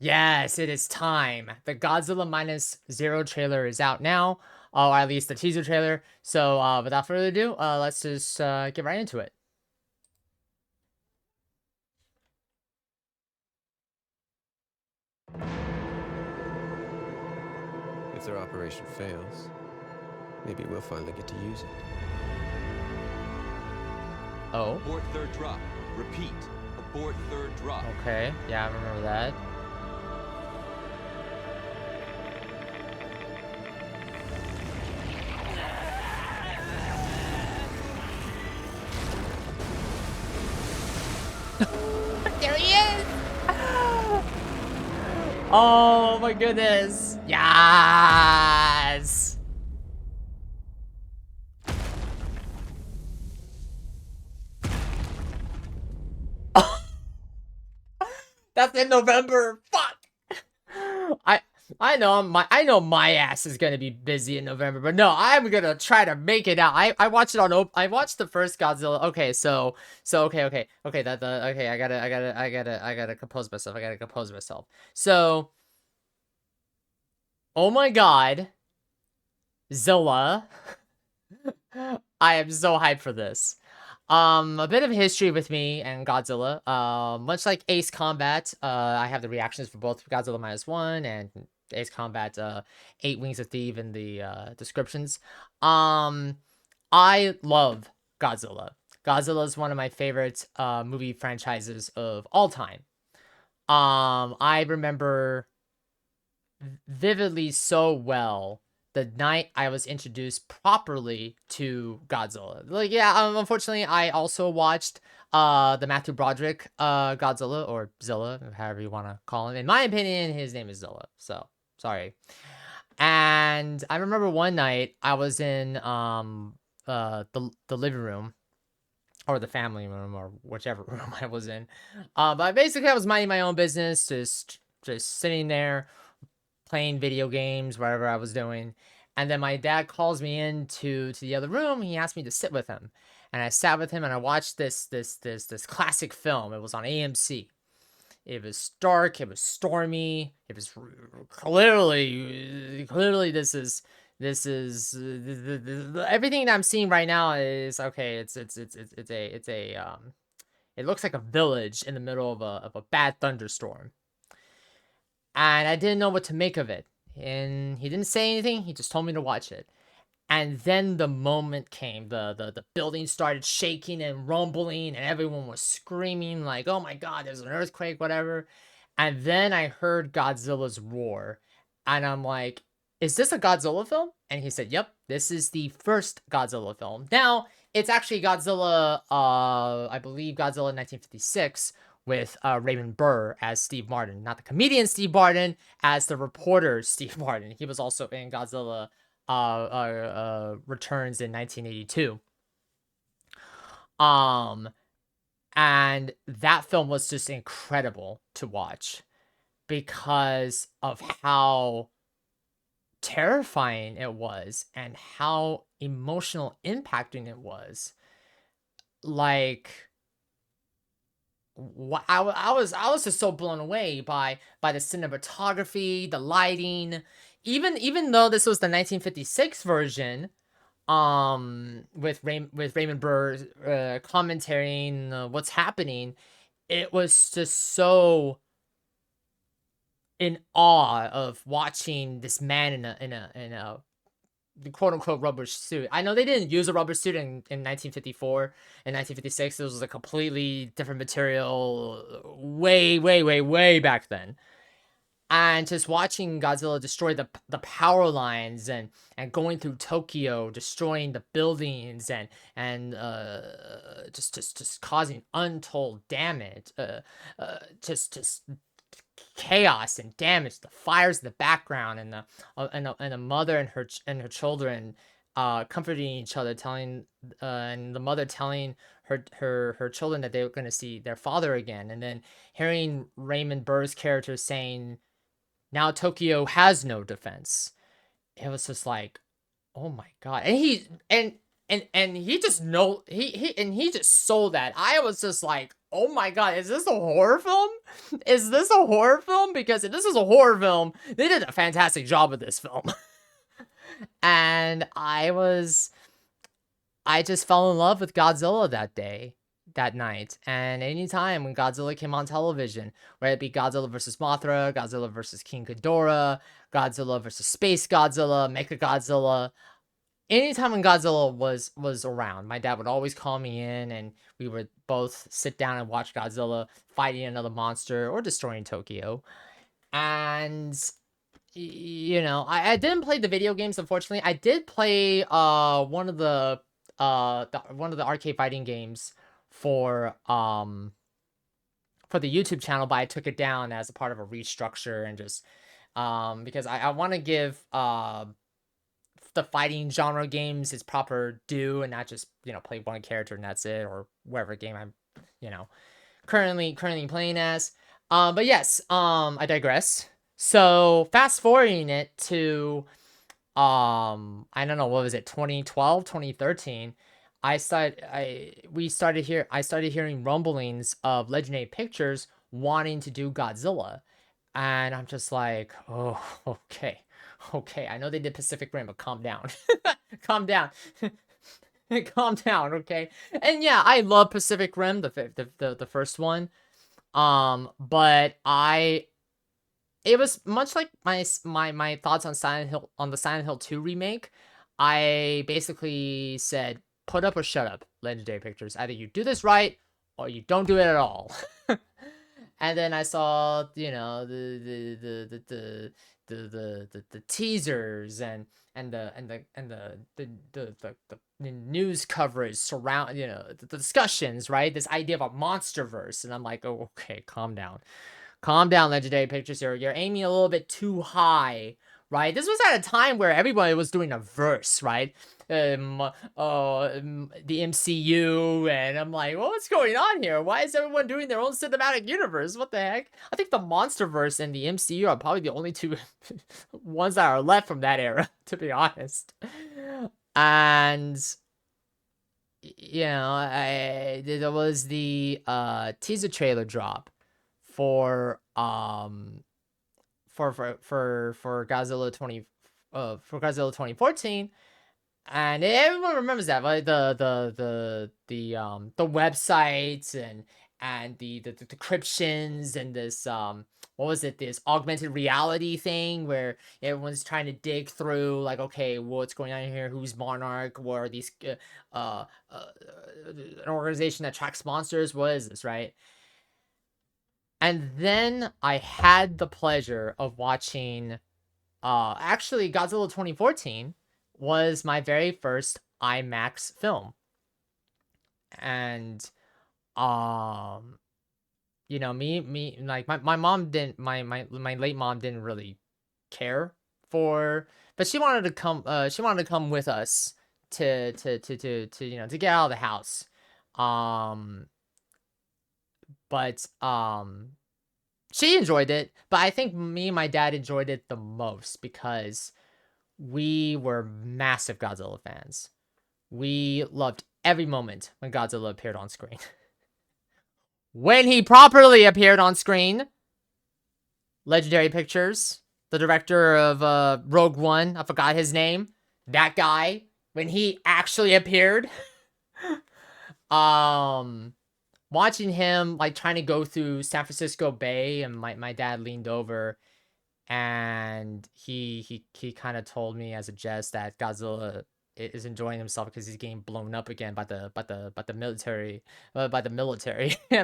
Yes, it is time. The Godzilla Minus Zero trailer is out now, or at least the teaser trailer. So, without further ado, let's just get right into it. If their operation fails, maybe we'll finally get to use it. Oh, Abort third drop. Repeat. Abort third drop. okay. Yeah, I remember that. There he is! Oh my goodness! Yes! That's in November. Fuck. I know my ass is gonna be busy in November, but no, I'm gonna try to make it out. I watched it on I watched the first Godzilla. Okay, so okay. Okay, I gotta compose myself. I gotta compose myself. So, oh my god, Zilla. I am so hyped for this. A bit of history with me and Godzilla. Much like Ace Combat, I have the reactions for both Godzilla Minus One and Ace Combat, Eight Wings of Thief in the descriptions. I love Godzilla. Godzilla is one of my favorite movie franchises of all time. I remember vividly so well the night I was introduced properly to Godzilla. Like, yeah, unfortunately, I also watched the Matthew Broderick Godzilla, or Zilla, however you want to call him. In my opinion, his name is Zilla, so sorry. And I remember one night I was in the living room, or the family room, or whichever room I was in. But basically I was minding my own business, just sitting there playing video games, whatever I was doing. And then my dad calls me into the other room. He asked me to sit with him, and I sat with him and I watched this classic film. It was on AMC. It was dark. It was stormy. It was clearly everything that I'm seeing right now is okay. It looks like a village in the middle of a bad thunderstorm. And I didn't know what to make of it. And he didn't say anything. He just told me to watch it. And then the moment came. The building started shaking and rumbling, and everyone was screaming like, "Oh my god, there's an earthquake, whatever." And then I heard Godzilla's roar, and I'm like, "Is this a Godzilla film?" And he said, "Yep, this is the first Godzilla film." Now, it's actually Godzilla, I believe Godzilla 1956, with Raymond Burr as Steve Martin. Not the comedian Steve Martin, as the reporter Steve Martin. He was also in Godzilla Returns in 1982. And that film was just incredible to watch because of how terrifying it was and how emotional impacting it was. Like, I was just so blown away by the cinematography, the lighting, even though this was the 1956 version, with Raymond Burr commentating what's happening. It was just so in awe of watching this man in a quote unquote rubber suit. I know they didn't use a rubber suit in 1954 and 1956. This was a completely different material way back then. And just watching Godzilla destroy the power lines and going through Tokyo, destroying the buildings and just causing untold damage, just chaos and damage. The fires in the background, and the mother and her children comforting each other, telling and the mother telling her children that they were going to see their father again, and then hearing Raymond Burr's character saying, "Now Tokyo has no defense." It was just like, oh my god. And he just know he just sold that. I was just like, oh my god, is this a horror film? Is this a horror film? Because if this is a horror film, they did a fantastic job with this film. And I just fell in love with Godzilla that night. And anytime when Godzilla came on television, whether it be Godzilla vs. Mothra, Godzilla vs. King Ghidorah, Godzilla vs. Space Godzilla, Mecha Godzilla, anytime when Godzilla was around, my dad would always call me in, and we would both sit down and watch Godzilla fighting another monster or destroying Tokyo. And you know, I didn't play the video games, unfortunately. I did play one of the arcade fighting games for the YouTube channel, but I took it down as a part of a restructure, and just because I want to give the fighting genre games its proper due, and not just, you know, play one character and that's it, or whatever game I'm, you know, currently playing as. But yes, I digress. So fast forwarding it to I don't know, what was it, 2012, 2013, I started hearing rumblings of Legendary Pictures wanting to do Godzilla. And I'm just like, oh, okay. Okay, I know they did Pacific Rim, but calm down. Calm down. Calm down, okay? And yeah, I love Pacific Rim, the first one. But it was much like my thoughts on the Silent Hill 2 remake. I basically said, put up or shut up, Legendary Pictures. Either you do this right or you don't do it at all. And then I saw, you know, the teasers and the news coverage surround, you know, the discussions, right? This idea of a monsterverse, and I'm like, oh, okay, calm down. Calm down, Legendary Pictures. You're aiming a little bit too high, right? This was at a time where everybody was doing a verse, right? The MCU, and I'm like, well, what's going on here? Why is everyone doing their own cinematic universe? What the heck? I think the MonsterVerse and the MCU are probably the only two ones that are left from that era, to be honest. And you know, there was the teaser trailer drop for Godzilla 2014, and everyone remembers that, right? The websites and the decryptions, and this what was it, this augmented reality thing where everyone's trying to dig through, like, okay, what's going on here, who's Monarch, what are these an organization that tracks monsters, what is this, right? And then I had the pleasure of watching, actually, Godzilla 2014 was my very first IMAX film. And, you know, like, my mom didn't, my late mom didn't really care for, but she wanted to come with us to you know, to get out of the house. But she enjoyed it, but I think me and my dad enjoyed it the most because we were massive Godzilla fans. We loved every moment when Godzilla appeared on screen. When he properly appeared on screen, Legendary Pictures, the director of Rogue One, I forgot his name, that guy, when he actually appeared, watching him, like, trying to go through San Francisco Bay, and my dad leaned over, and he kind of told me as a jest that Godzilla is enjoying himself because he's getting blown up again by the military, and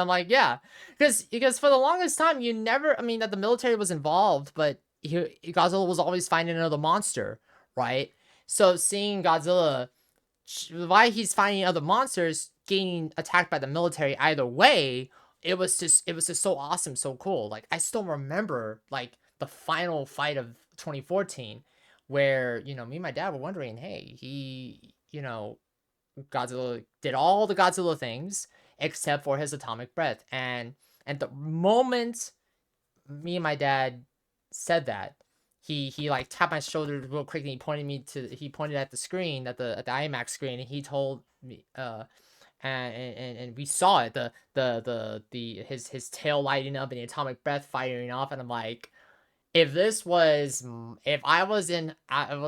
I'm like, yeah, because for the longest time you never, I mean, that the military was involved, but Godzilla was always finding another monster, right? So seeing Godzilla, why he's fighting other monsters, getting attacked by the military either way, it was just so awesome, so cool. Like, I still remember, like, the final fight of 2014, where, you know, me and my dad were wondering, hey, you know, Godzilla did all the Godzilla things except for his atomic breath, and the moment me and my dad said that, he like tapped my shoulder real quick, and he pointed at the screen, at the IMAX screen, and he told me, and we saw it, the his tail lighting up and the atomic breath firing off, and I'm like, if I was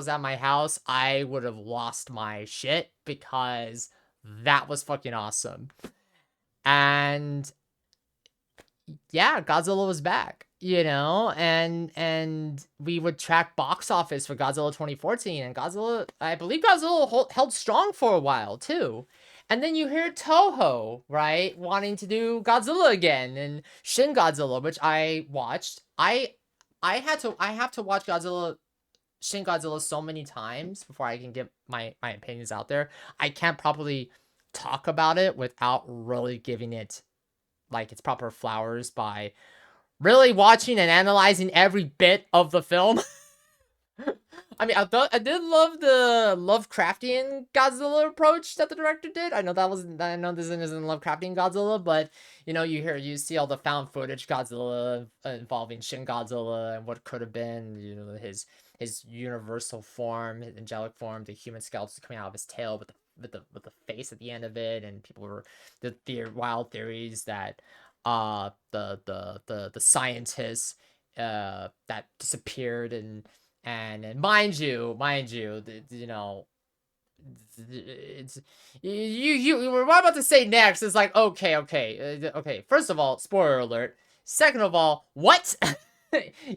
at my house, I would have lost my shit because that was fucking awesome. And yeah, Godzilla was back, and we would track box office for Godzilla 2014, and I believe Godzilla held strong for a while too. And then you hear Toho, right, wanting to do Godzilla again, and Shin Godzilla, which I watched. I have to watch Shin Godzilla so many times before I can get my opinions out there. I can't properly talk about it without really giving it like its proper flowers by really watching and analyzing every bit of the film. I mean, I did love the Lovecraftian Godzilla approach that the director did. I know this isn't Lovecraftian Godzilla, but you see all the found footage Godzilla involving Shin Godzilla and what could have been, his universal form, his angelic form, the human skeletons coming out of his tail with the face at the end of it, and people were wild theories that the scientists that disappeared, and mind you, it's you were about to say next. It's like, okay. First of all, spoiler alert. Second of all, what?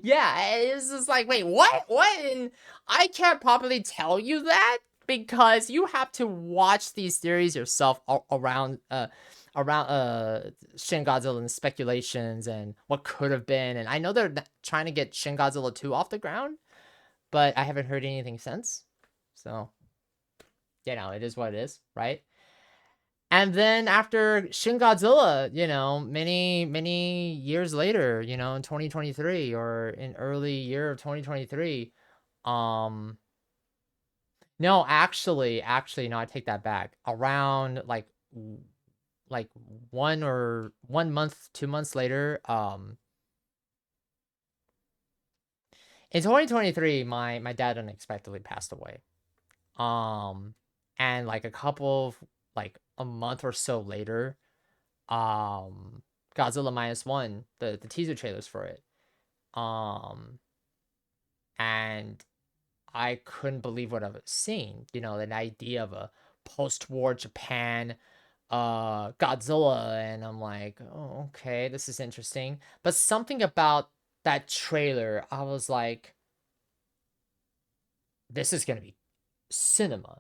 Yeah, it's just like, wait, what? And I can't properly tell you that because you have to watch these theories yourself around Shin Godzilla and speculations and what could have been. And I know they're trying to get Shin Godzilla 2 off the ground, but I haven't heard anything since. So, it is what it is, right? And then after Shin Godzilla, many years later, in 2023 or in early year of 2023, no, actually, no, I take that back. Around like 1 month, 2 months later, in 2023, my dad unexpectedly passed away. And like a month or so later, Godzilla Minus One, the teaser trailers for it, and I couldn't believe what I was seeing. An idea of a post-war Japan Godzilla, and I'm like, oh, okay, this is interesting. But something about that trailer, I was like, this is gonna be cinema,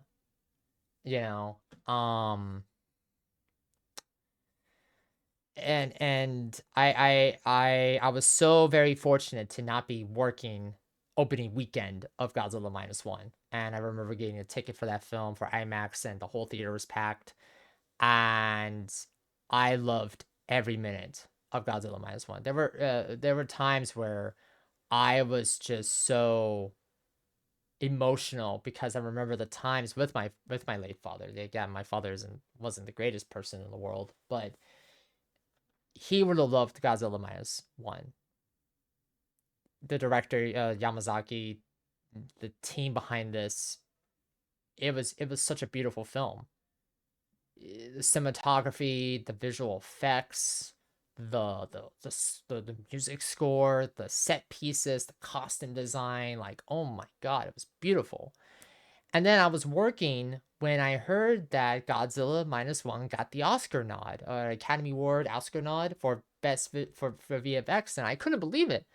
and I was so very fortunate to not be working opening weekend of Godzilla Minus One, and I remember getting a ticket for that film for IMAX, and the whole theater was packed, and I loved every minute of Godzilla Minus One. There were times where I was just so emotional because I remember the times with my late father. Again, my father wasn't the greatest person in the world, but he would have loved Godzilla Minus One. The director Yamazaki, the team behind this, it was such a beautiful film. The cinematography, the visual effects, the music score, the set pieces, the costume design, like, oh my god, it was beautiful. And then I was working when I heard that Godzilla Minus One got the Oscar nod, Academy Award Oscar nod for for VFX, and I couldn't believe it.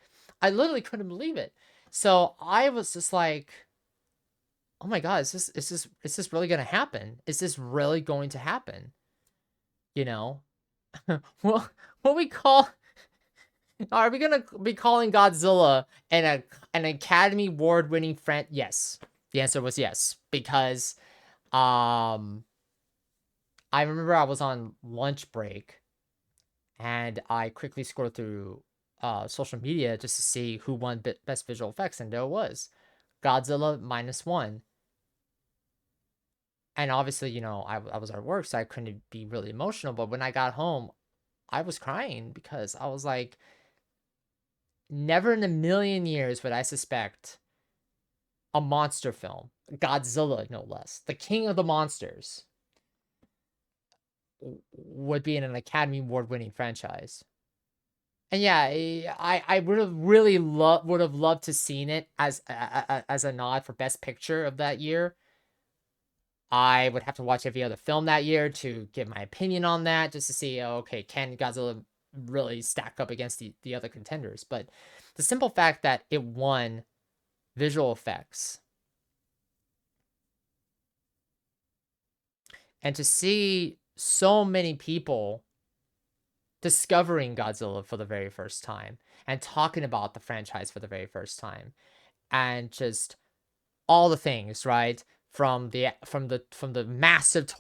I literally couldn't believe it. So I was just like, oh my god, is this really gonna happen? Is this really going to happen? Well, what we call are we gonna be calling Godzilla an Academy Award winning friend? Yes. The answer was yes, because I remember I was on lunch break and I quickly scrolled through social media just to see who won best visual effects, and there it was, Godzilla Minus One. And obviously, I was at work, so I couldn't be really emotional, but when I got home, I was crying because I was like, never in a million years would I suspect a monster film, Godzilla no less, the king of the monsters, would be in an Academy Award winning franchise. And yeah, I would have really loved to seen it as a nod for Best Picture of that year. I would have to watch every other film that year to give my opinion on that, just to see, okay, can Godzilla really stack up against the other contenders? But the simple fact that it won visual effects, and to see so many people discovering Godzilla for the very first time and talking about the franchise for the very first time, and just all the things, right? From the massive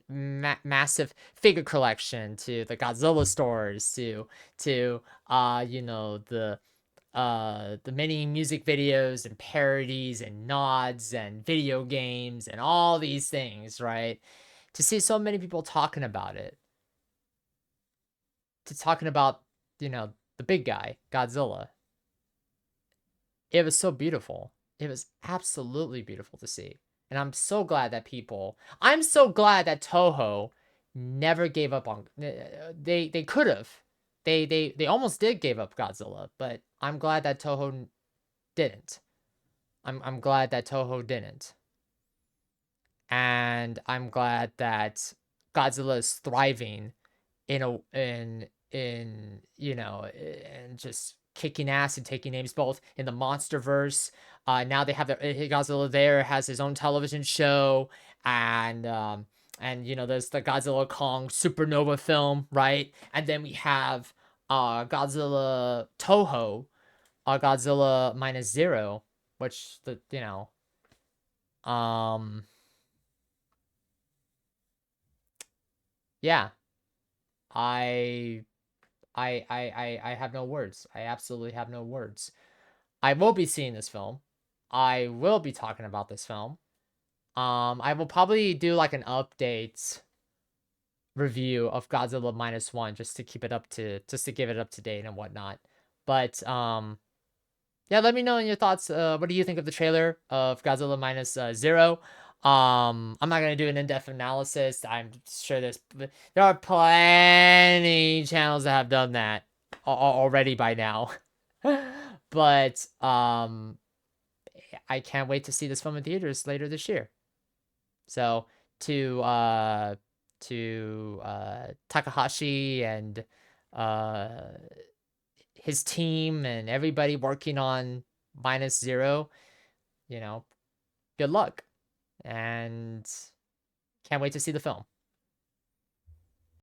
massive figure collection, to the Godzilla stores, to you know, the many music videos and parodies and nods and video games and all these things, right? To see so many people talking about it, to talking about, you know, the big guy, Godzilla. It was so beautiful. It was absolutely beautiful to see. And I'm so glad that Toho never gave up on, they could have. They almost did give up Godzilla, but I'm glad that Toho didn't. I'm glad that Toho didn't. And I'm glad that Godzilla is thriving in you know, and just kicking ass and taking names both in the MonsterVerse. Now they have Godzilla there has his own television show, and you know, there's the Godzilla Kong Supernova film, right? And then we have Godzilla Toho, Godzilla Minus Zero, which you know, yeah, I I have no words. I absolutely have no words. I will be seeing this film. I will be talking about this film. I will probably do like an update review of Godzilla Minus One, just to keep it up to, just to give it up to date and whatnot. But yeah, let me know in your thoughts. What do you think of the trailer of Godzilla Minus Zero? I'm not gonna do an in-depth analysis. I'm sure there are plenty channels that have done that already by now. But I can't wait to see this film in theaters later this year. So to Takahashi and his team and everybody working on Minus Zero, you know, good luck, and can't wait to see the film.